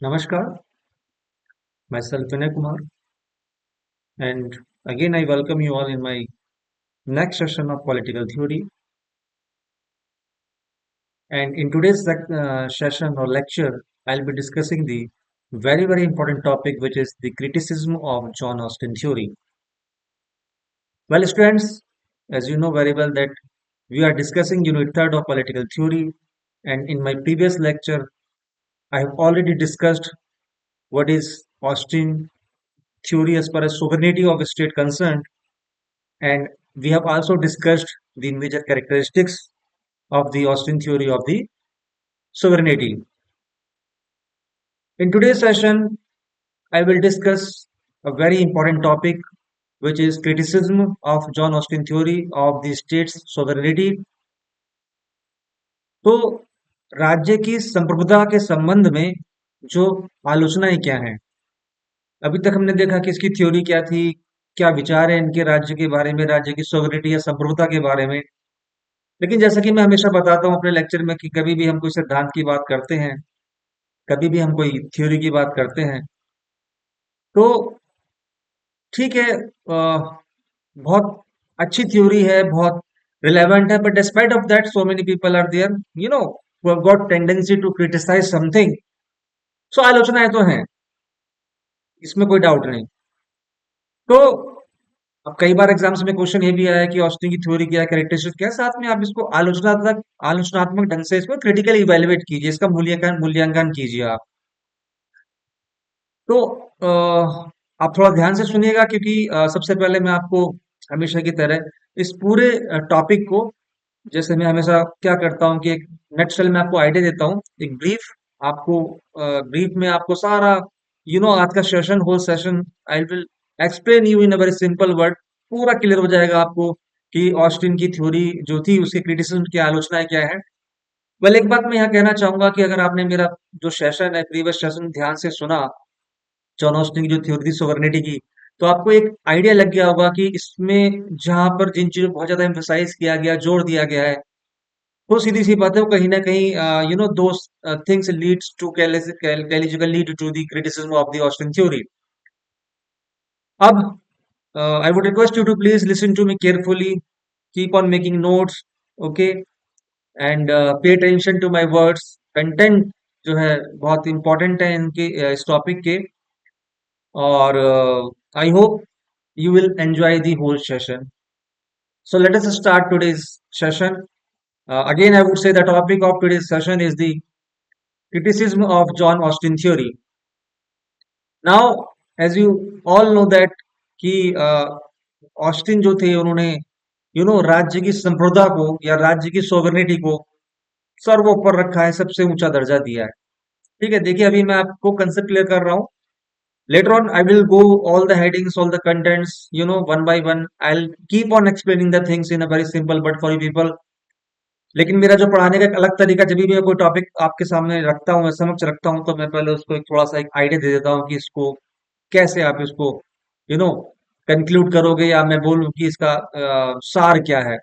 Namaskar, myself Vinay Kumar, and again I welcome you all in my next session of political theory. And in today's session or lecture, I'll be discussing the very important topic, which is the criticism of John Austin theory. Well, students, as you know very well that we are discussing unit third of political theory, and in my previous lecture, I have already discussed what is Austin theory as far as sovereignty of a state concerned. And we have also discussed the major characteristics of the Austin theory of the sovereignty. In today's session, I will discuss a very important topic, which is criticism of John Austin theory of the state's sovereignty. तो राज्य की संप्रभुता के संबंध में जो आलोचनाएं क्या हैं? अभी तक हमने देखा कि इसकी थ्योरी क्या थी, क्या विचार है इनके राज्य के बारे में, राज्य की सोवरेनिटी या संप्रभुता के बारे में। लेकिन जैसा कि मैं हमेशा बताता हूँ अपने लेक्चर में कि कभी भी हम कोई सिद्धांत की बात करते हैं, कभी भी हम कोई थ्योरी की बात करते हैं, तो ठीक है, बहुत अच्छी थ्योरी है, बहुत रिलेवेंट है, but despite of that so many people are there, you know, who have got tendency to criticise something. सो आलोचनाएं तो हैं, इसमें कोई डाउट नहीं। तो अब कई बार एग्जाम्स में क्वेश्चन ये भी आया कि ऑस्टिन की थ्योरी क्या है, कैरेक्टरिस्टिक क्या है, साथ में आप इसको आलोचनात्मक ढंग से इसको क्रिटिकली इवेल्युएट कीजिए, इसका मूल्यांकन मूल्यांकन कीजिए आप। तो आप थोड़ा ध्यान से सुनिएगा, क्योंकि सबसे पहले मैं आपको हमेशा की तरह इस पूरे टॉपिक को, जैसे मैं हमेशा क्या करता हूँ कि एक नटशेल में आपको आइडिया देता हूँ, एक ब्रीफ आपको, ब्रीफ में आपको सारा आज का session, whole session I will explain you in a very simple word. पूरा क्लियर हो जाएगा आपको कि ऑस्टिन की थ्योरी जो थी उसके क्रिटिसिज्म की आलोचनाएं क्या है। वेल, एक बात मैं यहाँ कहना चाहूंगा कि अगर आपने मेरा जो सेशन है, प्रीवियस सेशन ध्यान से सुना, जॉन ऑस्टिन की जो थ्योरी थी सोवर्निटी की, तो आपको एक आइडिया लग गया होगा कि इसमें जहां पर जिन चीजों को बहुत ज्यादा एम्फोसाइज किया गया, जोर दिया गया है, वो सीधी सी बात है, वो कहीं ना कहीं दो things leads to lead to the criticism of the Austin theory. अब I would request you to please listen to me carefully, keep on making notes, okay, and pay attention to my words. Content जो है बहुत important है इनके, इस topic के, और I hope you will enjoy the whole session. So let us start today's session. Again, I would say the topic of today's session is the criticism of John Austin theory. Now, as you all know that कि Austin जो थे उन्होंने राज्य की संप्रभुता को या राज्य की सोवरेनिटी को सर्वोपर रखा है, सबसे ऊंचा दर्जा दिया है। ठीक है, देखिए अभी मैं आपको कंसेप्ट क्लियर कर रहा हूँ। Later on, I will go all the headings, all the contents, one by one. I'll keep on explaining the things in a very simple but for you people. लेकिन मेरा जो पढ़ाने का एक अलग तरीका, जब भी मैं कोई टॉपिक आपके सामने रखता हूँ, समक्ष रखता हूँ, तो मैं पहले उसको एक थोड़ा सा एक आइडिया दे देता हूँ कि इसको कैसे आप इसको यू नो कंक्लूड करोगे, या मैं बोलूँ कि इसका सार क्या है।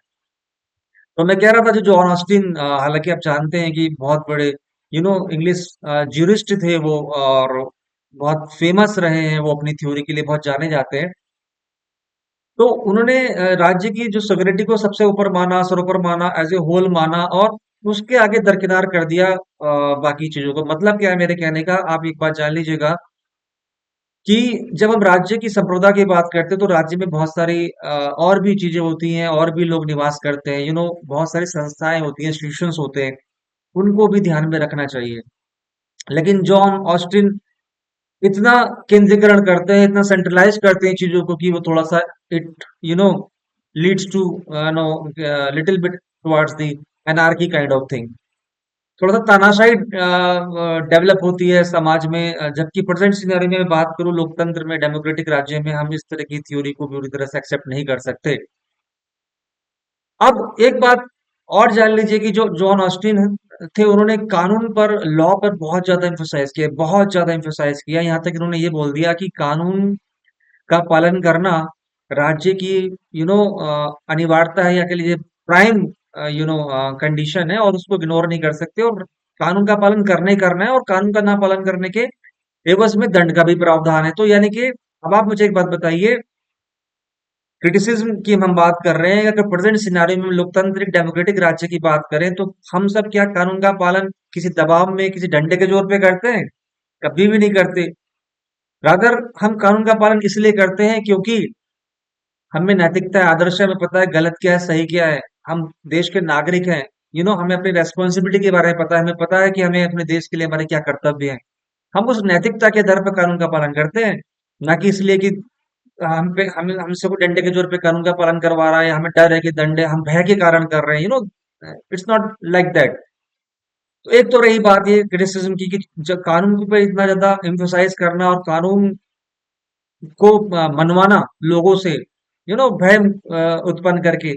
तो मैं कह रहा था जो जॉन ऑस्टिन, हालांकि आप जानते हैं कि बहुत बड़े इंग्लिश ज्यूरिस्ट थे वो, और बहुत फेमस रहे हैं वो, अपनी थ्योरी के लिए बहुत जाने जाते हैं। तो उन्होंने राज्य की जो सोवरेनिटी को सबसे ऊपर माना, सरोपर माना, एज ए होल माना, और उसके आगे दरकिनार कर दिया बाकी चीजों को। मतलब क्या है मेरे कहने का, आप एक बात जान लीजिएगा कि जब हम राज्य की संप्रभुता की बात करते हैं, तो राज्य में बहुत सारी और भी चीजें होती हैं, और भी लोग निवास करते हैं, बहुत सारी संस्थाएं होती हैं, इंस्टीट्यूशंस होते हैं, उनको भी ध्यान में रखना चाहिए। लेकिन जॉन ऑस्टिन इतना केंद्रीकरण करते हैं, इतना सेंट्रलाइज करते हैं चीजों को, कि वो थोड़ा सा it leads to no little bit towards the anarchy kind of thing. थोड़ा सा तानाशाही डेवलप होती है समाज में, जबकि प्रेजेंट सिनेरियो में मैं बात करूं, लोकतंत्र में, डेमोक्रेटिक राज्य में, हम इस तरह की थ्योरी को पूरी तरह से एक्सेप्ट नहीं कर सकते। अब एक बात और जान लीजिए कि जो जॉन ऑस्टिन थे, उन्होंने कानून पर, लॉ पर बहुत ज्यादा एम्फोसाइज किया, बहुत ज्यादा एम्फोसाइज किया। यहाँ तक इन्होंने ये बोल दिया कि कानून का पालन करना राज्य की अनिवार्यता है, या कह लीजिए प्राइम कंडीशन है, और उसको इग्नोर नहीं कर सकते, और कानून का पालन करना ही करना है, और कानून का ना पालन करने के एवज में दंड का भी प्रावधान है। तो यानी कि अब आप मुझे एक बात बताइए, क्रिटिसिज्म की हम बात कर रहे हैं, अगर प्रेजेंट सिनारियो में हम लोकतांत्रिक डेमोक्रेटिक राज्य की बात करें, तो हम सब क्या कानून का पालन किसी दबाव में, किसी डंडे के जोर पे करते हैं? कभी भी नहीं करते। रादर हम कानून का पालन इसलिए करते हैं क्योंकि हमें नैतिकता है, आदर्श है, हमें पता है गलत क्या है, सही क्या है। हम देश के नागरिक हैं। हमें अपनी रेस्पॉन्सिबिलिटी के बारे में पता है, हमें पता है कि हमें अपने देश के लिए हमारे क्या कर्तव्य हैं। हम उस नैतिकता के आधार पर कानून का पालन करते हैं, ना कि इसलिए कि हम पे हमें हमसे कोई डंडे के जोर पे कानून का पालन करवा रहा है, हमें डर है कि दंडे हम भय के कारण कर रहे हैं। It's not like that. तो एक तो रही बात ये क्रिटिसिज्म की कि जब कानून पे इतना ज्यादा एम्फोसाइज करना और कानून को मनवाना लोगों से, भय उत्पन्न करके,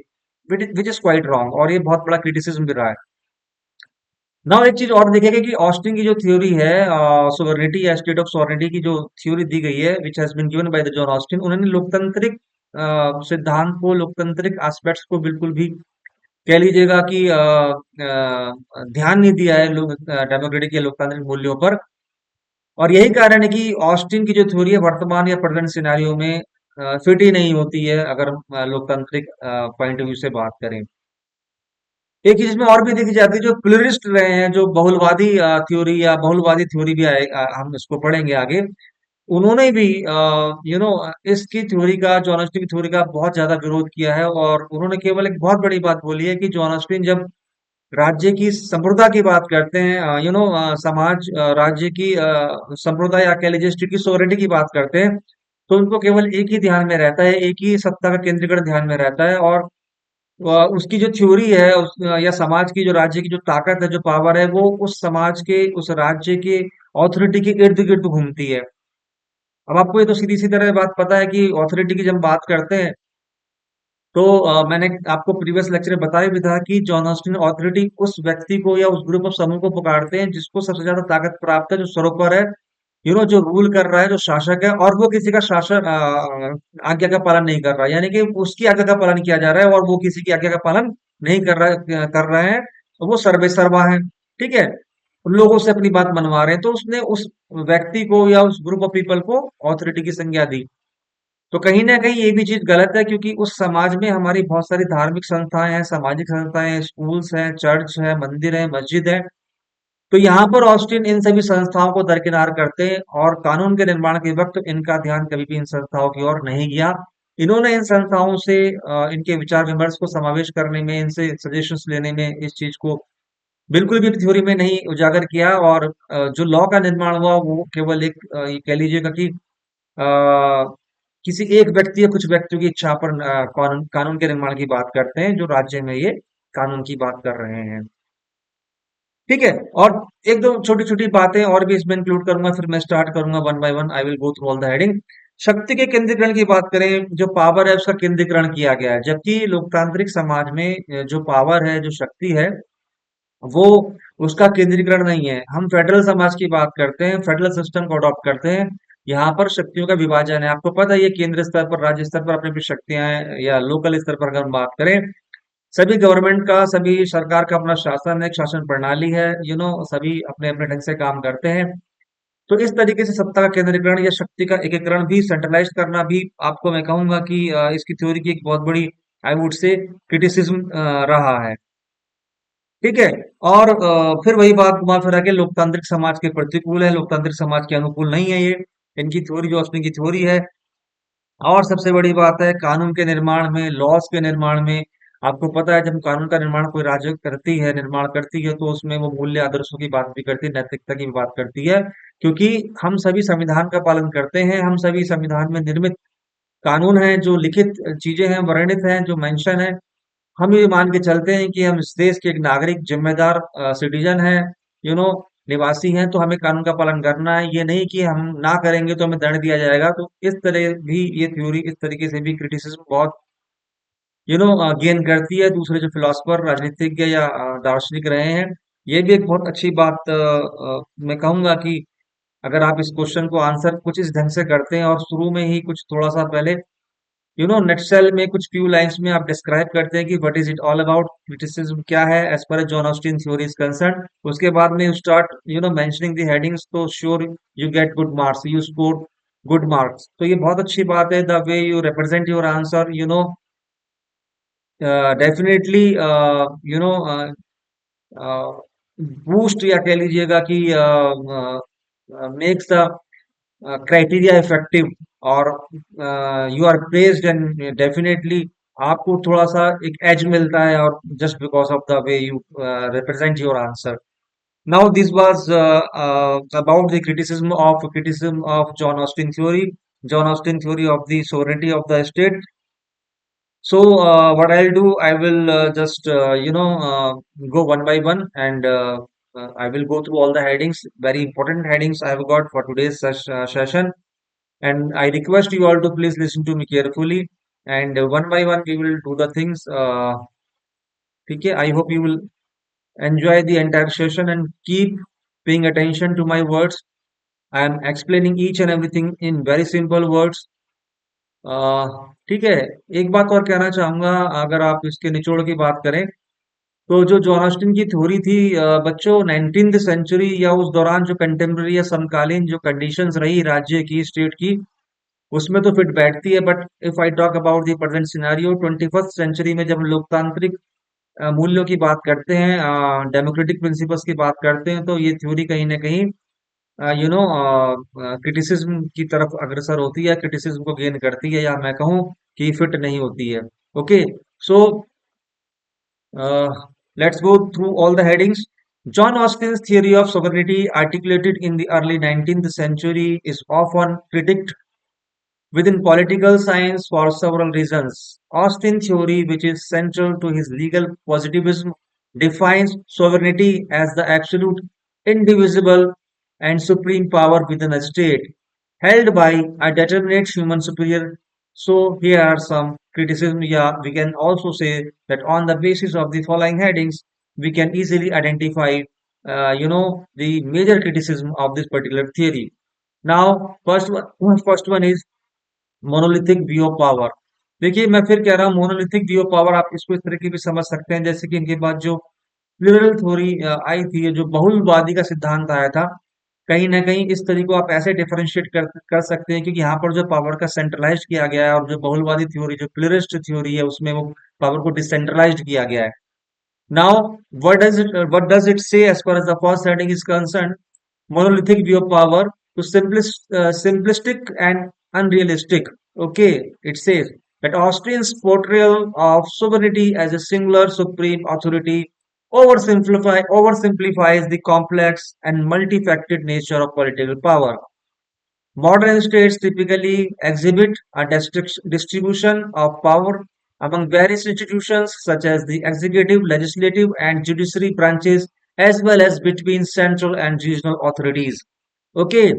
विच इज क्वाइट रॉन्ग, और ये बहुत बड़ा क्रिटिसिज्म भी रहा है। ना एक चीज और देखेंगे कि ऑस्टिन की जो थ्योरी है, सोवरेनिटी या स्टेट ऑफ सोवरेनिटी की जो थ्योरी दी गई है, which has been given by the John Austin, उन्होंने लोकतांत्रिक सिद्धांत को, लोकतांत्रिक एस्पेक्ट्स को बिल्कुल भी कह लीजिएगा कि ध्यान नहीं दिया है लोग डेमोक्रेटिक या लोकतांत्रिक मूल्यों पर। और यही कारण है कि ऑस्टिन की जो थ्योरी है वर्तमान या प्रेजेंट सिनेरियो में फिट ही नहीं होती है, अगर हम लोकतांत्रिक पॉइंट ऑफ व्यू से बात करें। एक चीज में और भी देखी जाती है, जो प्लूरिस्ट रहे हैं, जो बहुलवादी थ्योरी या बहुलवादी थ्योरी भी आए, हम इसको पढ़ेंगे आगे। उन्होंने भी इसकी थ्योरी का, जॉन ऑस्टिन की थ्योरी का बहुत ज्यादा विरोध किया है, और उन्होंने केवल एक बहुत बड़ी बात बोली है कि जॉन ऑस्टिन जब राज्य की संप्रभुता की बात करते हैं, समाज, राज्य की संप्रभुता या कह लीजिए स्टेट की सोवरेनिटी की बात करते हैं, तो उनको केवल एक ही ध्यान में रहता है, एक ही सत्ता का केंद्रीकरण ध्यान में रहता है। और उसकी जो थ्योरी है, या समाज की, जो राज्य की जो ताकत है, जो पावर है, वो उस समाज के, उस राज्य के ऑथोरिटी के इर्द गिर्द घूमती है। अब आपको ये तो सीधी सी तरह बात पता है कि ऑथोरिटी की जब बात करते हैं, तो मैंने आपको प्रीवियस लेक्चर में बताया भी था कि जॉन ऑस्टिन ऑथोरिटी उस व्यक्ति को या उस ग्रुप ऑफ समूह को पुकारते हैं जिसको सबसे ज्यादा ताकत प्राप्त है, जो सरोपर है, जो रूल कर रहा है, जो शासक है, और वो किसी का शासन आज्ञा का पालन नहीं कर रहा है, यानी कि उसकी आज्ञा का पालन किया जा रहा है और वो किसी की आज्ञा का पालन नहीं कर रहे हैं, तो वो सर्वे सर्वा है। ठीक है, उन लोगों से अपनी बात मनवा रहे हैं, तो उसने उस व्यक्ति को या उस ग्रुप ऑफ पीपल को ऑथोरिटी की संज्ञा दी। तो कहीं ना कहीं ये भी चीज गलत है, क्योंकि उस समाज में हमारी बहुत सारी धार्मिक संस्थाएं हैं, सामाजिक संस्थाएं हैं, स्कूल्स हैं, चर्च है, मंदिर है, मस्जिद है। तो यहाँ पर ऑस्टिन इन सभी संस्थाओं को दरकिनार करते हैं, और कानून के निर्माण के वक्त इनका ध्यान कभी भी इन संस्थाओं की ओर नहीं गया। इन्होंने इन संस्थाओं से इनके विचार विमर्श को समावेश करने में, इनसे सजेशंस लेने में, इस चीज को बिल्कुल भी थ्योरी में नहीं उजागर किया। और जो लॉ का निर्माण हुआ, वो केवल एक ये कह लीजिएगा कि किसी एक व्यक्ति या कुछ व्यक्तियों की इच्छा पर कानून कानून के निर्माण की बात करते हैं, जो राज्य में ये कानून की बात कर रहे हैं। ठीक है, और एक दो छोटी छोटी बातें और भी इसमें इंक्लूड करूंगा, फिर मैं स्टार्ट करूंगा one by one, I will go through all the heading. शक्ति के केंद्रीकरण की बात करें, जो पावर है उसका केंद्रीकरण किया गया है, जबकि लोकतांत्रिक समाज में जो पावर है, जो शक्ति है, वो उसका केंद्रीकरण नहीं है। हम फेडरल समाज की बात करते हैं, फेडरल सिस्टम को अडॉप्ट करते हैं। यहाँ पर शक्तियों का विभाजन है, आपको पता है, ये केंद्र स्तर पर, राज्य स्तर पर अपनी अपनी शक्तियां हैं, या लोकल स्तर पर अगर हम बात करें, सभी गवर्नमेंट का, सभी सरकार का अपना शासन है, एक शासन प्रणाली है, सभी अपने अपने ढंग से काम करते हैं। तो इस तरीके से सत्ता का केंद्रीकरण या शक्ति का एकीकरण भी, सेंट्रलाइज करना भी, आपको मैं कहूंगा कि इसकी थ्योरी की एक बहुत बड़ी, आई वुड से, क्रिटिसिज्म रहा है। ठीक है, और फिर वही बात घुमा फिरा के लोकतांत्रिक समाज के प्रतिकूल है, लोकतांत्रिक समाज के अनुकूल नहीं है ये, इनकी थ्योरी, जो उसने की थ्योरी है। और सबसे बड़ी बात है, कानून के निर्माण में, लॉस के निर्माण में, आपको पता है जब कानून का निर्माण कोई राज्य करती है, निर्माण करती है, तो उसमें वो मूल्य आदर्शों की बात भी करती है, नैतिकता की भी बात करती है। क्योंकि हम सभी संविधान का पालन करते हैं, हम सभी संविधान में निर्मित कानून हैं, जो लिखित चीजें हैं, वर्णित हैं, जो मेंशन है, हम ये मान के चलते हैं कि हम इस देश के एक नागरिक, जिम्मेदार सिटीजन हैं, यू नो निवासी हैं, तो हमें कानून का पालन करना है। ये नहीं कि हम ना करेंगे तो हमें दंड दिया जाएगा। तो इस तरह भी ये थ्योरी, इस तरीके से भी क्रिटिसिज्म बहुत गेन करती है। दूसरे जो फिलोसफर, राजनीतिज्ञ या दार्शनिक रहे हैं, ये भी एक बहुत अच्छी बात, मैं कहूंगा कि अगर आप इस क्वेश्चन को आंसर कुछ इस ढंग से करते हैं, और शुरू में ही कुछ थोड़ा सा पहले नटसेल में कुछ फ्यू लाइंस में आप डिस्क्राइब करते हैं कि what is it all about, criticism क्या है एज पर John Austin theory is concern. उसके बाद में you start mentioning the headings, तो sure you get good marks, you score good marks. तो ये बहुत अच्छी बात है, the way you represent your answer, definitely you know boost या कह लीजिएगा कि मेक्स द क्राइटेरिया इफेक्टिव, और you are praised, and definitely आपको थोड़ा सा एक एज मिलता है, और just because of the way you represent your answer. Now this was about the criticism of John Austin theory of the sovereignty of the state. So what I'll do, I will just go one by one, and I will go through all the headings, very important headings I have got for today's session. And I request you all to please listen to me carefully, and one by one we will do the things. ठीक है, I hope you will enjoy the entire session and keep paying attention to my words. I am explaining each and everything in very simple words. ठीक है। एक बात और कहना चाहूंगा, अगर आप इसके निचोड़ की बात करें, तो जो जॉन ऑस्टिन की थ्योरी थी बच्चों, 19th सेंचुरी या उस दौरान जो कंटेम्प्रेरी या समकालीन जो कंडीशंस रही राज्य की, स्टेट की, उसमें तो फिट बैठती है। But if I talk about the present scenario, 21st century में जब हम लोकतांत्रिक मूल्यों की बात करते हैं, डेमोक्रेटिक प्रिंसिपल्स की बात करते हैं, तो ये थ्योरी कहीं ना कहीं क्रिटिसिज्म की तरफ अग्रसर होती है, क्रिटिसिज्म को गेन करती है, या मैं कहूँ कि फिट नहीं होती है। Okay, so let's go through all the headings. John Austin's theory of sovereignty, articulated in the early 19th century, is often critiqued within political science for several reasons. Austin theory, which is central to his legal positivism, defines sovereignty as the absolute, indivisible, and supreme power within a state, held by a determinate human superior. So here are some criticism. Yeah, we can also say that on the basis of the following headings, we can easily identify, the major criticism of this particular theory. Now, first one is monolithic view of power. देखिए, मैं फिर कह रहा हूँ, monolithic view of power आप इसको इस तरह की भी समझ सकते हैं, जैसे कि इनके बाद जो प्लूरल थ्योरी आई थी, जो बहुलवादी का सिद्धांत आया था, कहीं ना कहीं इस तरीके को आप ऐसे डिफरेंशिएट कर सकते हैं, क्योंकि यहाँ पर जो पावर का सेंट्रलाइज किया गया है, और जो बहुलवादी थ्योरी, जो प्लूरिस्ट थ्योरी है, उसमें वो पावर को डिसेंट्रलाइज किया गया है। Now, what does it say as far as the first heading is concerned? Monolithic view of power to simplistic and unrealistic. Okay, it says that Austrian's portrayal of sovereignty as a singular supreme authority oversimplifies the complex and multifaceted nature of political power. Modern states typically exhibit a distribution of power among various institutions such as the executive, legislative, and judiciary branches, as well as between central and regional authorities. Okay,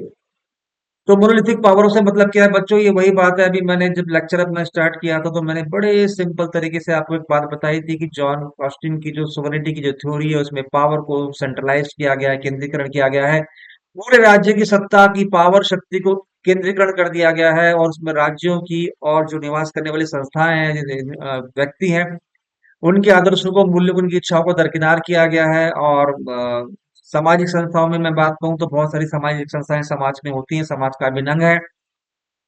तो monolithic पावरों से मतलब क्या है बच्चों? ये वही बात है, अभी मैंने जब लेक्चर अपना स्टार्ट किया था, तो मैंने बड़े सिंपल तरीके से आपको एक बात बताई थी कि जॉन ऑस्टिन की जो सोवरेनिटी की जो थ्योरी है, उसमें पावर को सेंट्रलाइज किया गया है, केंद्रीकरण किया गया है, पूरे राज्य की सत्ता की पावर शक्ति को केंद्रीकरण कर दिया गया है, और उसमें राज्यों की और जो निवास करने वाली संस्थाएं हैं, व्यक्ति हैं, उनके आदर्शों को, मूल्य को, उनकी इच्छाओं को दरकिनार किया गया है। और सामाजिक संस्थाओं में मैं बात कहूँ, तो बहुत सारी सामाजिक संस्थाएं समाज में होती हैं, समाज का अभिन्न अंग है।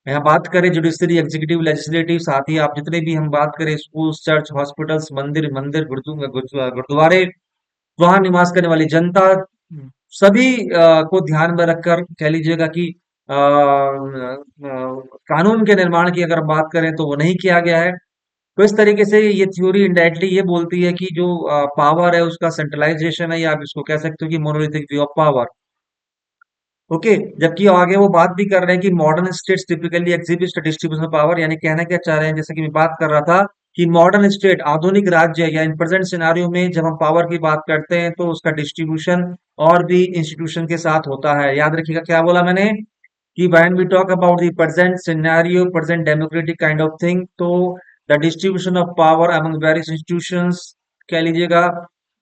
यहाँ बात करें जुडिशरी, एग्जीक्यूटिव, लेजिस्लेटिव, साथ ही आप जितने भी हम बात करें स्कूल, चर्च, हॉस्पिटल्स, मंदिर मंदिर गुरुद्वारे, वहां निवास करने वाली जनता, सभी को ध्यान में रखकर कह लीजिएगा कि कानून के निर्माण की अगर बात करें, तो वो नहीं किया गया है। तो इस तरीके से ये थ्योरी इनडायरेक्टली ये बोलती है कि जो पावर है उसका सेंट्रलाइजेशन है, या आप इसको कह सकते हो कि monolithic view of power. Okay, जबकि आगे वो बात भी कर रहे हैं कि modern states typically exhibit distribution of power, यानी कहना क्या चाह रहे हैं, जैसे कि मैं बात कर रहा था कि मॉडर्न स्टेट, आधुनिक राज्य, या इन प्रेजेंट सिनारियो में जब हम पावर की बात करते हैं, तो उसका डिस्ट्रीब्यूशन और भी इंस्टीट्यूशन के साथ होता है। याद रखिएगा क्या बोला मैंने, कि when we talk about the present scenario, present democratic kind of thing, तो the distribution of power among various institutions कह लीजिएगा,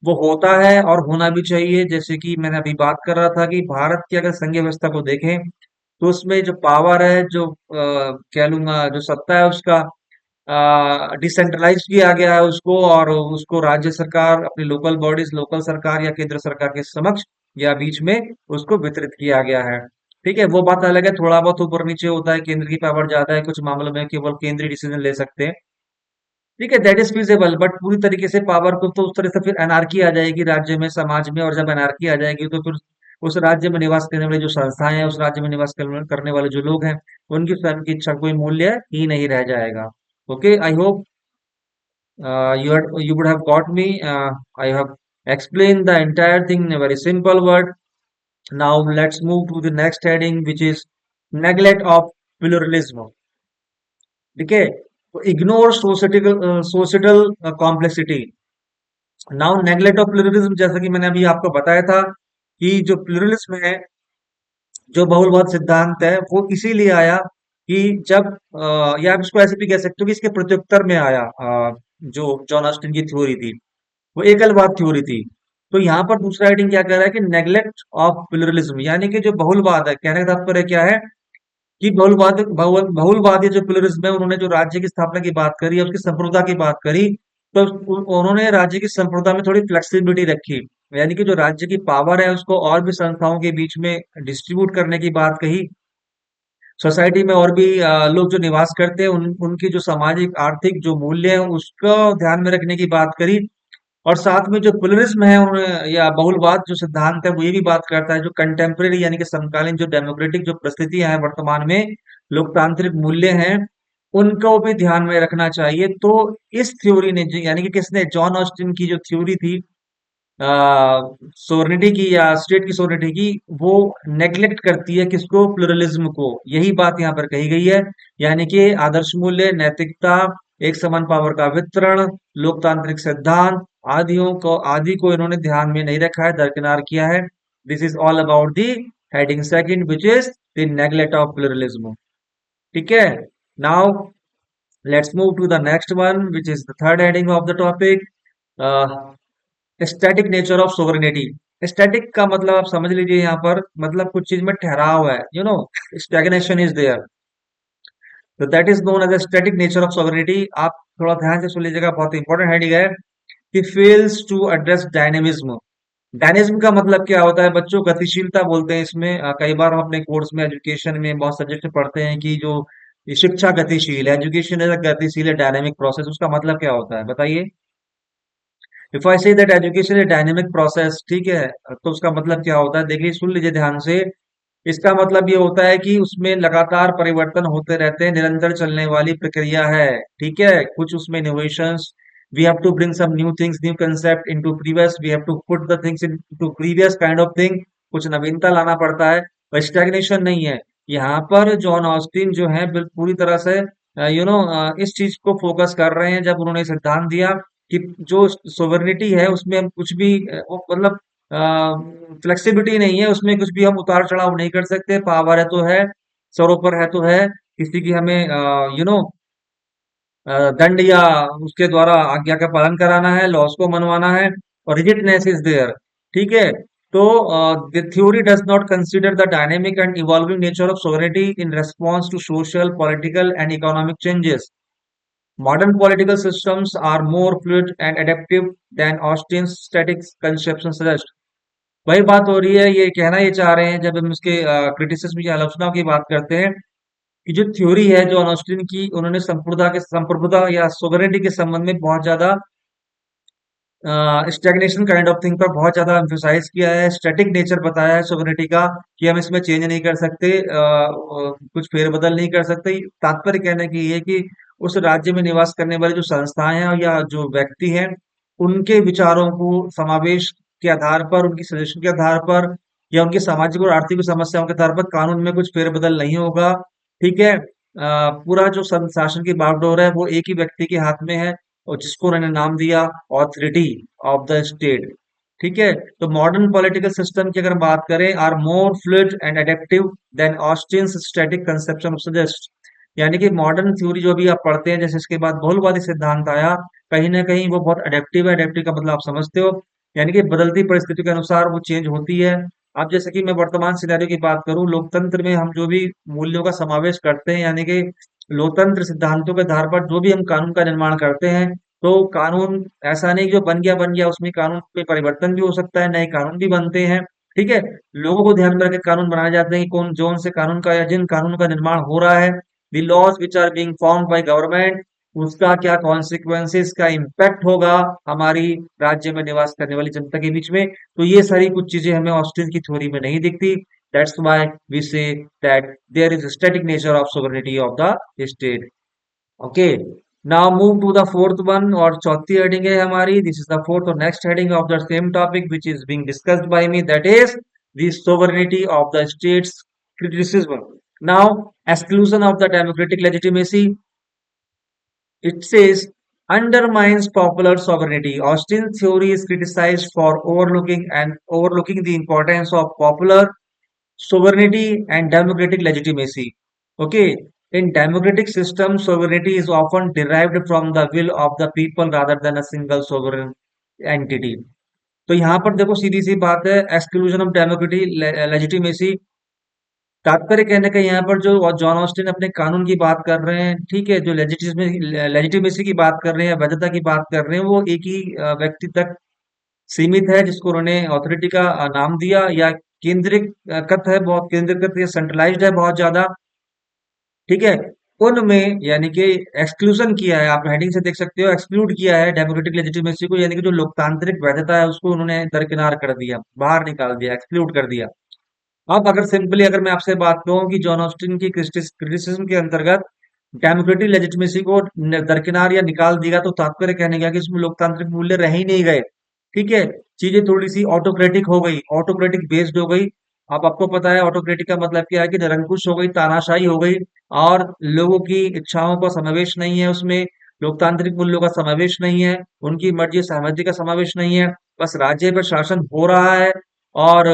वो होता है और होना भी चाहिए। जैसे कि मैंने अभी बात कर रहा था कि भारत की अगर संघीय व्यवस्था को देखें, तो उसमें जो पावर है, जो कह लूंगा जो सत्ता है उसका, डिसेंट्रलाइज किया गया है उसको, और उसको राज्य सरकार अपनी लोकल बॉडीज, लोकल सरकार या केंद्र सरकार के समक्ष या बीच में उसको वितरित किया गया है। ठीक है, वो बात अलग है, थोड़ा बहुत ऊपर नीचे होता है, केंद्र की पावर ज्यादा है, कुछ मामलों में केवल केंद्रीय डिसीजन ले सकते हैं। ठीक है, दैट इज फिजिबल, बट पूरी तरीके से पावर को तो उस तरह से फिर एनार्की आ जाएगी राज्य में, समाज में, और जब एनार्की आ जाएगी तो फिर उस राज्य में निवास करने वाले जो संस्थाएं हैं, उस राज्य में निवास करने वाले जो लोग हैं, उनकी स्वयं की इच्छा कोई मूल्य ही नहीं रह जाएगा। Okay, I hope you would have got me. I have explained the entire thing in a very simple word. Now let's move to the next heading, which is neglect of pluralism. ठीक है, तो ignore societal complexity. Now neglect of pluralism, जैसा कि मैंने अभी आपको बताया था कि जो प्लुरलिज्म है, जो बहुलवाद सिद्धांत है, वो इसीलिए आया कि जब या आप इसको ऐसे भी कह सकते हो कि इसके प्रत्युत्तर में आया, जो जॉन ऑस्टिन की थ्योरी थी, वो एकलवाद थ्योरी थी। तो यहाँ पर दूसरा हेडिंग क्या कह रहा है कि नेग्लेक्ट ऑफ प्लुरलिज्म, यानी कि जो बहुलवाद है, कहने का तात्पर्य क्या है कि बहुलवादी जो प्लुरलिज्म है, उन्होंने जो राज्य की स्थापना की बात करी, उसकी संप्रभुता की बात करी, तो उन्होंने राज्य की संप्रभुता में थोड़ी फ्लेक्सिबिलिटी रखी, यानी कि जो राज्य की पावर है उसको और भी संस्थाओं के बीच में डिस्ट्रीब्यूट करने की बात कही। सोसाइटी में और भी लोग जो निवास करते हैं, उनकी जो सामाजिक आर्थिक जो मूल्य है उसको ध्यान में रखने की बात करी। और साथ में जो प्लुरलिज्म है या बहुलवाद जो सिद्धांत है, वो ये भी बात करता है जो कंटेम्प्रेरी यानी कि समकालीन जो डेमोक्रेटिक जो परिस्थितियां हैं वर्तमान में, लोकतांत्रिक मूल्य हैं, उनको भी ध्यान में रखना चाहिए। तो इस थ्योरी ने यानी कि किसने, जॉन ऑस्टिन की जो थ्योरी थी सोवर्निटी की या स्टेट की सोवर्निटी की, वो नेग्लेक्ट करती है किसको, प्लुरलिज्म को। यही बात यहाँ पर कही गई है, यानी कि आदर्श मूल्य, नैतिकता, एक समान पावर का वितरण, लोकतांत्रिक सिद्धांत आदि को इन्होंने ध्यान में नहीं रखा है, दरकिनार किया है। This is all about the heading second, which is the neglect of pluralism. ठीक है, now let's move to the next one, which is the third heading of the topic, static nature of sovereignty. Static का मतलब आप समझ लीजिए यहाँ पर, मतलब कुछ चीज में ठहराव है, स्टैग्नेशन इज देयर, तो that is known as static nature of sovereignty. आप थोड़ा ध्यान से सुन लीजिएगा, बहुत इंपॉर्टेंट हेडिंग है कि fails to address dynamism. Dynamism का मतलब क्या होता है बच्चों, गतिशीलता बोलते हैं इसमें। कई बार हम अपने कोर्स में, एजुकेशन में बहुत सब्जेक्ट में पढ़ते हैं कि जो ये शिक्षा गतिशील है, एजुकेशन इज अ गतिशील है, डायनेमिक प्रोसेस, उसका मतलब क्या होता है बताइए। If I say that education is dynamic process, ठीक है, तो उसका मतलब क्या होता है, देखिए सुन लीजिए ध्यान से। इसका मतलब ये होता है कि उसमें लगातार परिवर्तन होते रहते हैं, निरंतर चलने वाली प्रक्रिया है। ठीक है, कुछ उसमें innovations, we have to bring some new things, new concept into previous, we have to put the things into previous kind of thing, कुछ नवीनता लाना पड़ता है, और स्टैग्नेशन नहीं है। यहाँ पर जॉन ऑस्टिन जो है पूरी तरह से इस चीज को फोकस कर रहे हैं, जब उन्होंने सिद्धांत दिया कि जो सोवरेनिटी है उसमें हम कुछ भी मतलब फ्लेक्सिबिलिटी नहीं है, उसमें कुछ भी हम उतार चढ़ाव नहीं कर सकते, पावर है तो है, सरों पर है तो है, किसी की हमें दंड या उसके द्वारा आज्ञा का पालन कराना है, लॉस को मनवाना है, और रिजिडनेस इज देयर। ठीक है, तो the theory does not consider the dynamic and evolving nature of sovereignty in response to social, political and economic changes. Modern political systems are more fluid and adaptive than Austin's static conception suggests. वही बात हो रही है, ये कहना ये चाह रहे हैं जब हम इसके क्रिटिसिज्म की आलोचना की बात करते हैं कि जो थ्योरी है जो ऑस्टिन की, उन्होंने संप्रभुता या सोवरेनिटी के संबंध में बहुत ज्यादा स्टैग्नेशन काइंड ऑफ थिंग पर बहुत ज्यादा एम्फोसाइज किया है, स्टैटिक नेचर बताया है सोवरेनिटी का, कि हम इसमें चेंज नहीं कर सकते, कुछ फेरबदल नहीं कर सकते। तात्पर्य कहने की ये है कि उस राज्य में निवास करने वाले जो संस्थाएं हैं या जो व्यक्ति हैं, उनके विचारों को समावेश के आधार पर, उनकी सजेशन के आधार पर, या उनकी सामाजिक और आर्थिक समस्याओं के आधार पर कानून में कुछ फेरबदल नहीं होगा। ठीक है, पूरा जो शासन की बागडोर है वो एक ही व्यक्ति के हाथ में है, और जिसको उन्होंने नाम दिया ऑथोरिटी ऑफ द स्टेट। ठीक है, तो मॉडर्न पॉलिटिकल सिस्टम की अगर बात करें, are more fluid and adaptive than Austin's static conception of suggest. यानी कि मॉडर्न थ्योरी जो भी आप पढ़ते हैं, जैसे इसके बाद बहुलवादी सिद्धांत आया, कहीं ना कहीं वो बहुत अडेप्टिव है। अडेप्टिव का मतलब आप समझते हो, यानी कि बदलती परिस्थितियों के अनुसार वो चेंज होती है। अब जैसे कि मैं वर्तमान सिनेरियो की बात करूं, लोकतंत्र में हम जो भी मूल्यों का समावेश करते हैं, यानी कि लोकतंत्र सिद्धांतों के आधार पर जो भी हम कानून का निर्माण करते हैं, तो कानून ऐसा नहीं कि जो बन गया उसमें कानून में परिवर्तन भी हो सकता है, नए कानून भी बनते हैं। ठीक है, लोगों को ध्यान में रख के कानून बनाए जाते हैं कि कौन जोन से कानून का या जिन कानूनों का निर्माण हो रहा है, the laws which are being formed by government, उसका क्या कॉन्सिक्वेंसेस का इम्पैक्ट होगा हमारी राज्य में निवास करने वाली जनता के बीच में। तो ये सारी कुछ चीजें हमें ऑस्टिन की थ्योरी में नहीं दिखती। That's why we say that there is static nature of sovereignty of the state. Okay, now move to the fourth one, और चौथी हेडिंग है हमारी, दिस इज द फोर्थ और next heading of the same topic which is being discussed by me, that is the sovereignty of the states criticism. Now, exclusion of the democratic legitimacy, it says undermines popular sovereignty. Austin's theory is criticized for overlooking the importance of popular sovereignty and democratic legitimacy. Okay, in democratic systems, sovereignty is often derived from the will of the people rather than a single sovereign entity. तो यहाँ पर देखो सीधी सी बात है, exclusion of democratic legitimacy, तात्पर्य कहने का यहाँ पर जो जॉन ऑस्टिन अपने कानून की बात कर रहे हैं, ठीक है, जो लेजिटिमेसी की बात कर रहे हैं, वैधता की बात कर रहे हैं, वो एक ही व्यक्ति तक सीमित है जिसको उन्होंने अथॉरिटी का नाम दिया, या केंद्रीकृत है, बहुत केंद्रीकृत या सेंट्रलाइज्ड है बहुत ज्यादा। ठीक है, उनमें यानी कि एक्सक्लूजन किया है, आप हेडिंग से देख सकते हो, एक्सक्लूड किया है डेमोक्रेटिक लेजिटिमेसी को, यानी कि जो लोकतांत्रिक वैधता है उसको उन्होंने दरकिनार कर दिया, बाहर निकाल दिया, एक्सक्लूड कर दिया। अब अगर सिंपली अगर मैं आपसे बात कहूं कि जॉन ऑस्टिन की क्रिटिसिज्म के अंतर्गत डेमोक्रेटिक लेजिटिमेसी को दरकिनार या निकाल दिया, तो तात्पर्य कहने का कि इसमें लोकतांत्रिक मूल्य रह ही नहीं गए। ठीक है, चीजें थोड़ी सी ऑटोक्रेटिक हो गई, ऑटोक्रेटिक बेस्ड हो गई। अब आपको पता है ऑटोक्रेटिक का मतलब क्या है, कि निरंकुश हो गई, तानाशाही हो गई, और लोगों की इच्छाओं का समावेश नहीं है उसमें, लोकतांत्रिक मूल्यों का समावेश नहीं है, उनकी मर्जी सहमति का समावेश नहीं है, बस राज्य पर शासन हो रहा है, और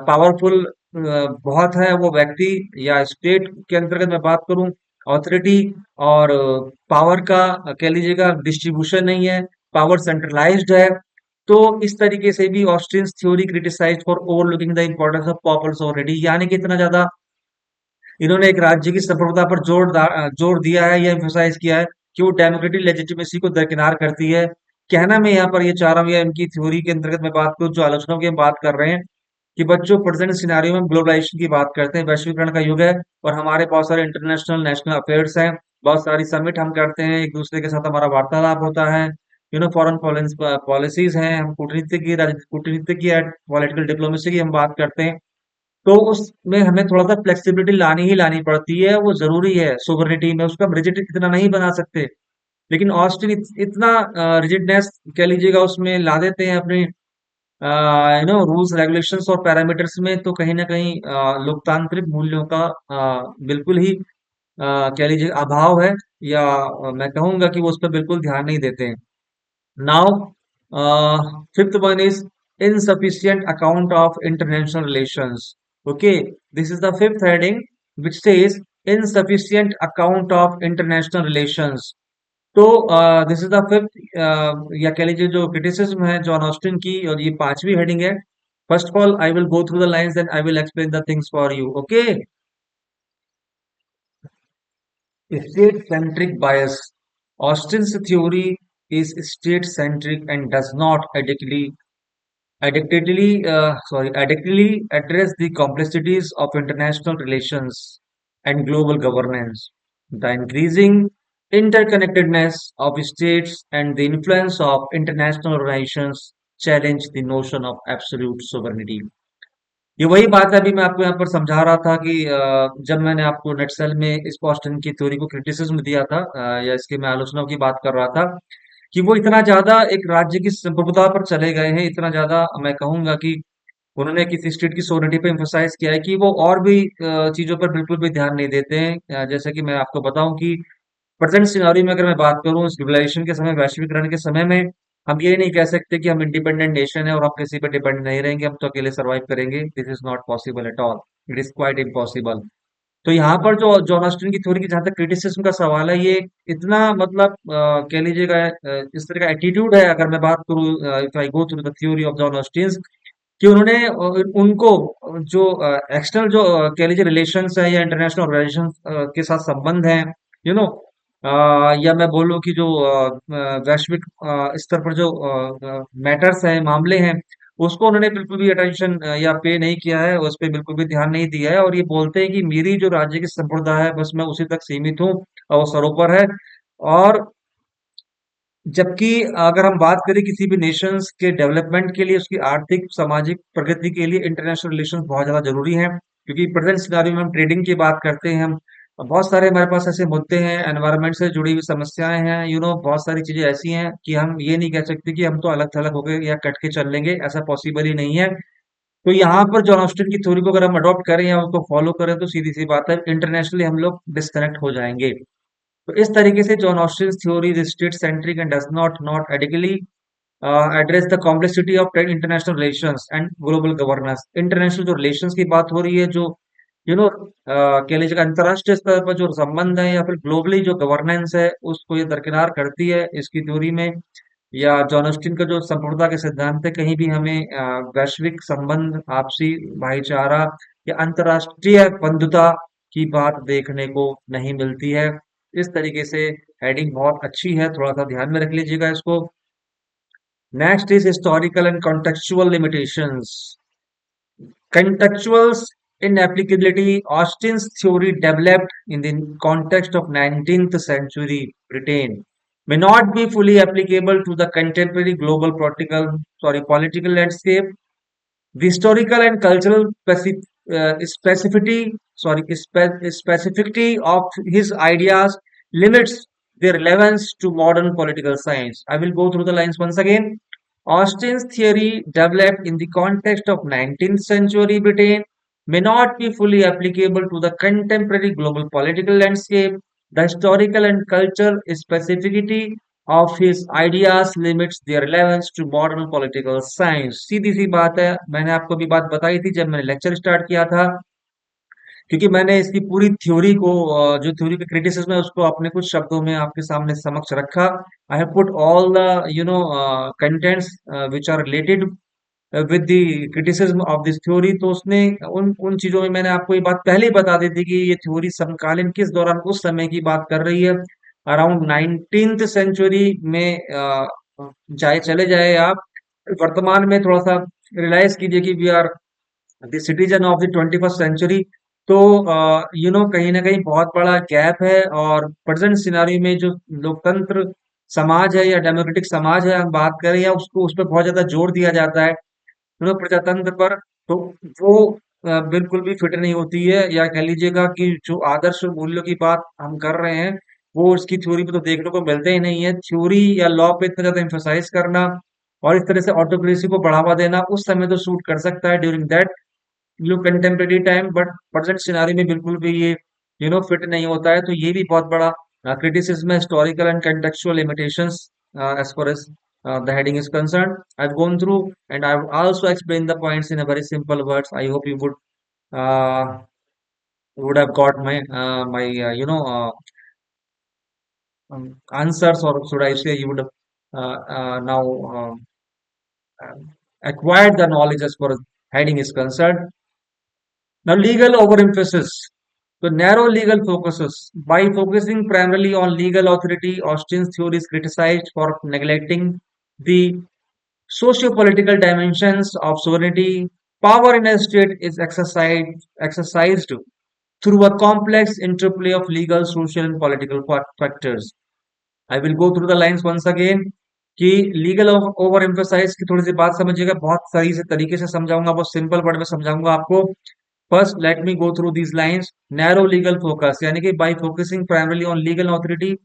पावरफुल बहुत है वो व्यक्ति, या स्टेट के अंतर्गत मैं बात करूं, ऑथोरिटी और पावर का कह लीजिएगा डिस्ट्रीब्यूशन नहीं है, पावर सेंट्रलाइज्ड है। तो इस तरीके से भी Austin's theory criticise for overlooking the importance of popular sovereignty, यानी कि इतना ज्यादा इन्होंने एक राज्य की संप्रभुता पर जोर दिया है, या एम्फसाइज किया है कि वो डेमोक्रेटिक लेजिटिमेसी को दरकिनार करती है। कहना मैं यहाँ पर ये चाह रहा हूँ, या इनकी थ्योरी के अंतर्गत मैं बात करूँ, जो आलोचनाओं की हम बात कर रहे हैं, कि बच्चों प्रेजेंट सिनेरियो में ग्लोबलाइजेशन की बात करते हैं, वैश्वीकरण का युग है, और हमारे बहुत सारे इंटरनेशनल नेशनल अफेयर्स हैं, बहुत सारी समिट हम करते हैं, एक दूसरे के साथ हमारा वार्तालाप होता है, फॉरेन पॉलिसीज हैं, हम कूटनीति की पॉलिटिकल डिप्लोमेसी की हम बात करते हैं। तो उसमें हमें थोड़ा सा फ्लेक्सिबिलिटी लानी ही लानी पड़ती है, वो जरूरी है सोवरेनिटी में, उसका हम रिजिड इतना नहीं बना सकते। लेकिन ऑस्टिन इतना रिजिडनेस कह लीजिएगा उसमें ला देते हैं अपने रूल्स रेगुलेशंस और पैरामीटर्स में, तो कहीं ना कहीं लोकतांत्रिक मूल्यों का बिल्कुल ही कह लीजिए अभाव है, या मैं कहूंगा कि वो उस पर बिल्कुल ध्यान नहीं देते हैं। Now fifth one is insufficient account of international relations. Okay, this is the fifth heading which says insufficient account of international relations. तो दिस इज द फिफ्थ, या कह लीजिए जो क्रिटिसिज्म है जॉन ऑस्टिन की, और ये पांचवी हेडिंग है। First of all I will go through the lines, then I will explain the things for you. Okay, state centric bias. Austin's theory is state centric and does not adequately address the complexities of international relations and global governance. The increasing interconnectedness of states and the influence of international relations challenge the notion of absolute sovereignty. ये वही बात है, अभी मैं आपको यहाँ पर समझा रहा था कि जब मैंने आपको नटसेल में इस बॉस्टन की थ्योरी को क्रिटिसिज्म दिया था, या इसके मैं आलोचनाओं की बात कर रहा था, कि वो इतना ज्यादा एक राज्य की संप्रभुता पर चले गए हैं, इतना ज्यादा मैं कहूंगा कि उन्होंने किसी स्टेट की सोवरेनिटी पे एम्फोसाइज किया है, कि वो और भी चीजों पर बिल्कुल भी ध्यान नहीं देते हैं। जैसे कि मैं आपको बताऊं कि प्रेजेंट सिनारी में अगर मैं बात करूं, इस ग्लोबलाइजेशन के समय, वैश्वीकरण के समय में, हम ये नहीं कह सकते कि हम इंडिपेंडेंट नेशन है और हम किसी पर डिपेंड नहीं रहेंगे, हम तो अकेले सर्वाइव करेंगे। This is not possible at all, it is quite impossible. तो यहाँ पर जो जॉन ऑस्टिन की थ्योरी की जहां तक क्रिटिसिज्म का सवाल है, ये इतना मतलब कह लीजिएगा इस तरह का एटीट्यूड है, अगर मैं बात करूं, if I go through the theory of John Austin, कि उन्होंने उनको जो एक्सटर्नल जो कह लीजिए रिलेशंस है या इंटरनेशनल ऑर्गेनाइजेशन के साथ संबंध है, यू नो या मैं बोलूँ कि जो वैश्विक स्तर पर जो मैटर्स हैं, मामले हैं, उसको उन्होंने बिल्कुल भी अटेंशन या पे नहीं किया है, उस पे बिल्कुल भी ध्यान नहीं दिया है, और ये बोलते हैं कि मेरी जो राज्य की संप्रदाय है बस मैं उसी तक सीमित हूँ और वो सरोपर है। और जबकि अगर हम बात करें किसी भी नेशंस के डेवलपमेंट के लिए, उसकी आर्थिक सामाजिक प्रगति के लिए इंटरनेशनल रिलेशंस बहुत ज्यादा जरूरी हैं, क्योंकि प्रेजेंट सिनारियो में हम ट्रेडिंग की बात करते हैं, हम बहुत सारे हमारे पास ऐसे मुद्दे हैं, एनवायरनमेंट से जुड़ी हुई समस्याएं हैं, बहुत सारी चीजें ऐसी हैं कि हम ये नहीं कह सकते कि हम तो अलग थलग हो गए या कट के चल लेंगे, ऐसा पॉसिबल ही नहीं है। तो यहाँ पर जॉन ऑस्टिन की थ्योरी को अगर हम अडॉप्ट करें या उसको फॉलो करें तो सीधी सी बात है, इंटरनेशनली हम लोग डिस्कनेक्ट हो जाएंगे। तो इस तरीके से John Austin theory is state centric and does not adequately address the complexity of international relations and global governance. International जो रिलेशंस की बात हो रही है, जो कह लीजिएगा अंतर्राष्ट्रीय स्तर पर जो संबंध है या फिर ग्लोबली जो गवर्नेंस है, उसको ये दरकिनार करती है इसकी थ्योरी में। या जॉन ऑस्टिन का जो संप्रभुता के सिद्धांत है, कहीं भी हमें वैश्विक संबंध, आपसी भाईचारा या अंतर्राष्ट्रीय बंधुता की बात देखने को नहीं मिलती है। इस तरीके से हेडिंग बहुत अच्छी है, थोड़ा सा ध्यान में रख लीजिएगा इसको। Next is historical and contextual limitations. Contextuals in applicability, Austin's theory developed in the context of 19th century Britain may not be fully applicable to the contemporary global political landscape. The historical and cultural specificity of his ideas limits their relevance to modern political science. I will go through the lines once again. Austin's theory, developed in the context of 19th century Britain, may not be fully applicable to the contemporary global political landscape. The historical and cultural specificity of his ideas limits their relevance to modern political science. सीधी सी बात है, मैंने आपको भी बात बताई थी जब मैंने लेक्चर स्टार्ट किया था, क्योंकि मैंने इसकी पूरी थ्योरी को, जो थ्योरी का क्रिटिसिज्म है, उसको अपने कुछ शब्दों में आपके सामने समक्ष रखा। I have put all the contents which are related with the criticism of this theory. तो उसने उन उन चीजों में मैंने आपको ये बात पहले ही बता दी थी कि ये थ्योरी समकालीन किस दौरान, उस समय की बात कर रही है। अराउंड 19th सेंचुरी में जाए चले जाए आप, वर्तमान में थोड़ा सा रियलाइज कीजिए कि we are the citizen of the 21st century. तो कहीं ना कहीं बहुत बड़ा गैप है, और प्रेजेंट सिनारी में जो लोकतंत्र समाज है या डेमोक्रेटिक समाज है, हम बात करें, या उसको उस पर बहुत ज्यादा जोर दिया जाता है, प्रजातंत्र पर। तो वो बिल्कुल भी फिट नहीं होती है, या कह लीजिएगा कि जो आदर्श मूल्यों की बात हम कर रहे हैं, वो इसकी थ्योरी पे तो देखने को मिलते ही नहीं है। थ्योरी या लॉ पे इतना ज्यादा एम्फोसाइज करना और इस तरह से ऑटोक्रेसी को बढ़ावा देना उस समय तो सूट कर सकता है, during that contemporary time, but present scenario में बिल्कुल भी ये फिट नहीं होता है। तो ये भी बहुत बड़ा criticism है, historical and contextual limitations as far as the heading is concerned. I've gone through and I've also explained the points in a very simple words. I hope you uh, would have got my answers, or should I say you would have now acquired the knowledge as far as heading is concerned. Now, legal overemphasis. So, narrow legal focuses. By focusing primarily on legal authority, Austin's theory is criticized for neglecting the socio-political dimensions of sovereignty. Power in a state is exercised through a complex interplay of legal, social, and political factors. I will go through the lines once again, कि legal overemphasise की थोड़ी सी बात समझिएगा, बहुत सही से तरीके से समझाऊंगा, बहुत सिंपल वर्ड में समझाऊंगा आपको। First let me go through these lines. Narrow legal focus, यानी कि bye focusing primarily on legal authority,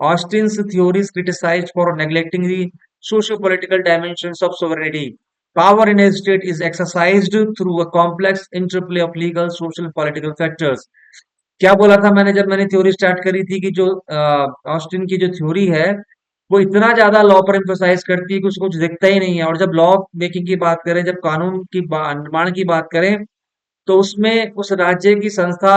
Austen's theories criticised for neglecting the socio political dimensions of sovereignty. Power in A state is exercised through a complex interplay of legal, social, political factors. क्या बोला था मैंने जब मैंने theory start करी थी, कि जो ऑस्टिन की जो थ्योरी है, वो इतना ज्यादा लॉ पर एम्फोसाइज करती है कि उसको कुछ दिखता ही नहीं है। और जब लॉ मेकिंग की बात करें, जब कानून की निर्माण की बात करें, तो उसमें उस राज्य की संस्था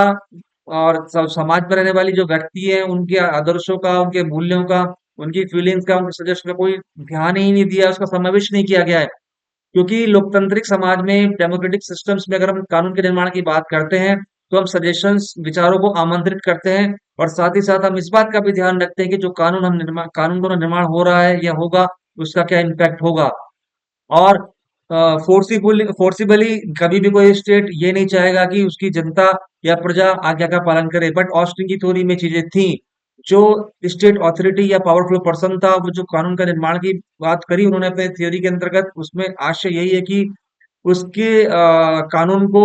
और समाज में रहने वाली जो व्यक्ति है, उनके आदर्शों का, उनके मूल्यों का, उनकी फीलिंग्स का, उनके सजेशन का कोई ध्यान ही नहीं दिया, उसका समावेश नहीं किया गया है। क्योंकि लोकतांत्रिक समाज में, डेमोक्रेटिक सिस्टम्स में, अगर हम कानून के निर्माण की बात करते हैं, तो हम सजेशंस, विचारों को आमंत्रित करते हैं, और साथ ही साथ हम इस बात का भी ध्यान रखते हैं कि जो कानून का निर्माण हो रहा है या होगा, उसका क्या इम्पैक्ट होगा। और फोर्सिबली कभी भी कोई स्टेट ये नहीं चाहेगा कि उसकी जनता या प्रजा आज्ञा का पालन करे, बट ऑस्टिन की थ्योरी में चीजें थी। जो स्टेट अथॉरिटी या पावरफुल पर्सन था, वो जो कानून का निर्माण की बात करी उन्होंने अपने थ्योरी के अंतर्गत, उसमें आशय यही है कि उसके कानून को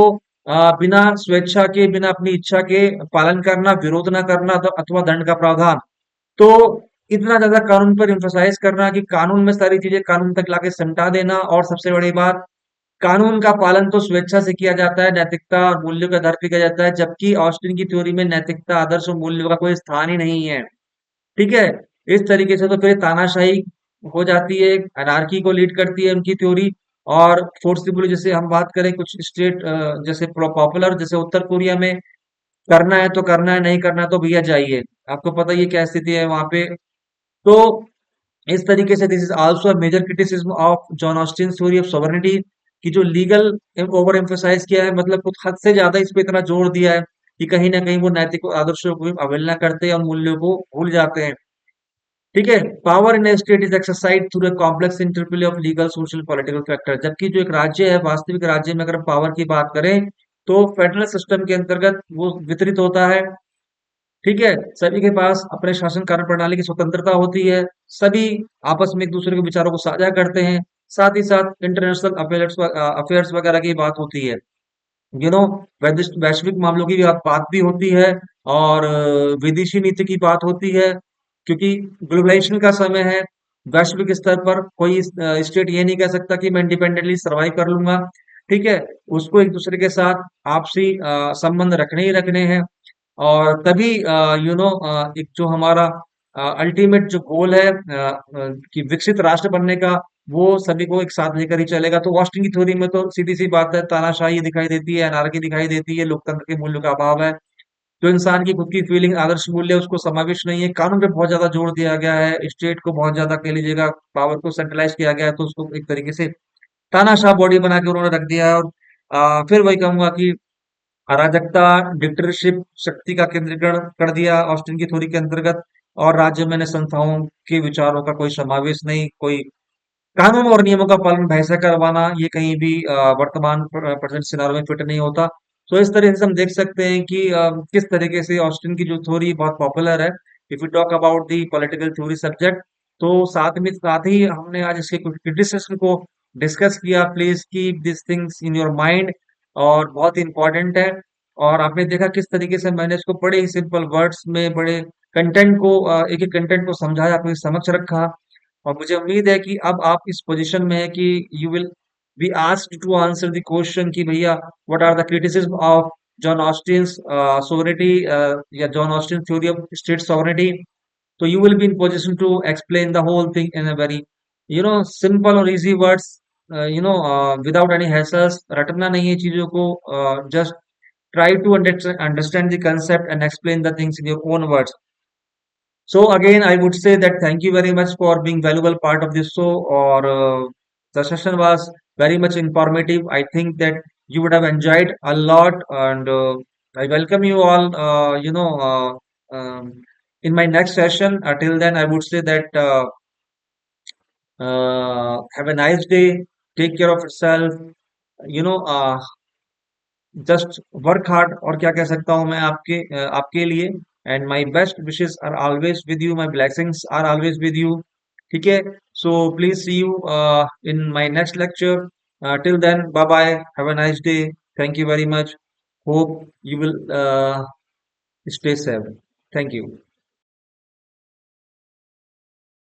बिना स्वेच्छा के, बिना अपनी इच्छा के पालन करना, विरोध ना करना, अथवा दंड का प्रावधान। तो इतना ज्यादा कानून पर एम्फसाइज करना कि कानून में सारी चीजें कानून तक लाके समटा देना, और सबसे बड़ी बात, कानून का पालन तो स्वेच्छा से किया जाता है, नैतिकता और मूल्यों के आधार पर किया जाता है, जबकि ऑस्टिन की थ्योरी में नैतिकता, आदर्श और मूल्यों का कोई स्थान ही नहीं है। ठीक है। इस तरीके से तो फिर तानाशाही हो जाती है, अनार्की को लीड करती है उनकी थ्योरी। और फोर्सिबली जैसे हम बात करें कुछ स्टेट, जैसे पॉपुलर, जैसे उत्तर कोरिया में, करना है तो करना है, नहीं करना तो भैया जाइए। आपको पता ही है क्या स्थिति है वहां पे। तो इस तरीके से this is also a major criticism of John Austin theory of sovereignty, कि जो लीगल ओवर एम्फोसाइज किया है, मतलब कुछ हद से ज्यादा इस पे इतना जोर दिया है कि कहीं ना कहीं वो नैतिक आदर्शों को भी अवहेलना करते हैं और मूल्यों को भूल जाते हैं। ठीक है। Power in state is exercise through a complex interplay of legal, social, political factor, जबकि जो एक राज्य है, वास्तविक राज्य में अगर पावर की बात करें, तो फेडरल सिस्टम के अंतर्गत वो वितरित होता है। ठीक है। सभी के पास अपने शासन कार्य प्रणाली की स्वतंत्रता होती है। सभी आपस में एक दूसरे के विचारों को साझा करते हैं। साथ ही साथ इंटरनेशनल अफेयर्स वगैरह की बात होती है। यू नो वैश्विक मामलों की भी बात भी होती है। और विदेशी नीति की बात होती है, क्योंकि ग्लोबलाइजेशन का समय है। वैश्विक स्तर पर कोई स्टेट ये नहीं कह सकता कि मैं इंडिपेंडेंटली सर्वाइव कर लूंगा। ठीक है। उसको एक दूसरे के साथ आपसी संबंध रखने ही रखने हैं। और तभी एक जो हमारा अल्टीमेट जो गोल है, कि विकसित राष्ट्र बनने का, वो सभी को एक साथ लेकर ही चलेगा। तो वॉशिंग की थ्योरी में तो सीधी सी बात है, तानाशाही दिखाई देती है, अनारकी दिखाई देती है, लोकतंत्र के मूल्यों का अभाव है। जो इंसान की खुद की फीलिंग, आदर्श मूल्य, उसको समावेश नहीं है। कानून पे बहुत ज्यादा जोर दिया गया है, स्टेट को बहुत ज्यादा कह लीजिएगा पावर को सेंट्रलाइज किया गया है, तो उसको एक तरीके से तानाशाह बॉडी बना के उन्होंने रख दिया है। और फिर वही कहूंगा कि अराजकता, डिक्टेटरशिप, शक्ति का केंद्रीकरण कर दिया ऑस्टिन की थ्योरी के अंतर्गत। और राज्य में संस्थाओं के विचारों का कोई समावेश नहीं, कोई कानून और नियमों का पालन भैसा करवाना, ये कहीं भी वर्तमान प्रेजेंट सिनारियो में फिट नहीं होता। तो इस तरह से हम देख सकते हैं कि किस तरीके से ऑस्टिन की जो थ्योरी बहुत पॉपुलर है। If you talk about the political theory subject, तो साथ ही हमने आज इसके कुछ क्रिटिसिज्म को डिस्कस किया। Please keep this things in your mind, और बहुत ही इंपॉर्टेंट है। और आपने देखा किस तरीके से मैंने इसको बड़े ही सिंपल वर्ड्स में, बड़े कंटेंट को, एक एक कंटेंट को समझाया, अपने समक्ष रखा। और मुझे उम्मीद है कि अब आप इस पोजीशन में है कि you will be asked to answer the question कि भैया, what are the criticism of John Austin's sovereignty, या John Austin theory of state sovereignty. तो you will be in position to explain the whole thing in a very simple और easy words, without any hassles. रटना नहीं है चीजों को, just try to understand the concept and explain the things in your own words. So again, I would say that thank you very much for being valuable part of this show. Or the session was very much informative. I think that you would have enjoyed a lot, and I welcome you all. In my next session. Till then, I would say that have a nice day. Take care of yourself. You know, just work hard, और क्या कह सकता हूँ मैं आपके लिए। And my best wishes are always with you, my blessings are always with you. ठीक है। So please see you in my next lecture. Till then, bye bye, have a nice day. Thank you very much. Hope you will stay safe. Thank you.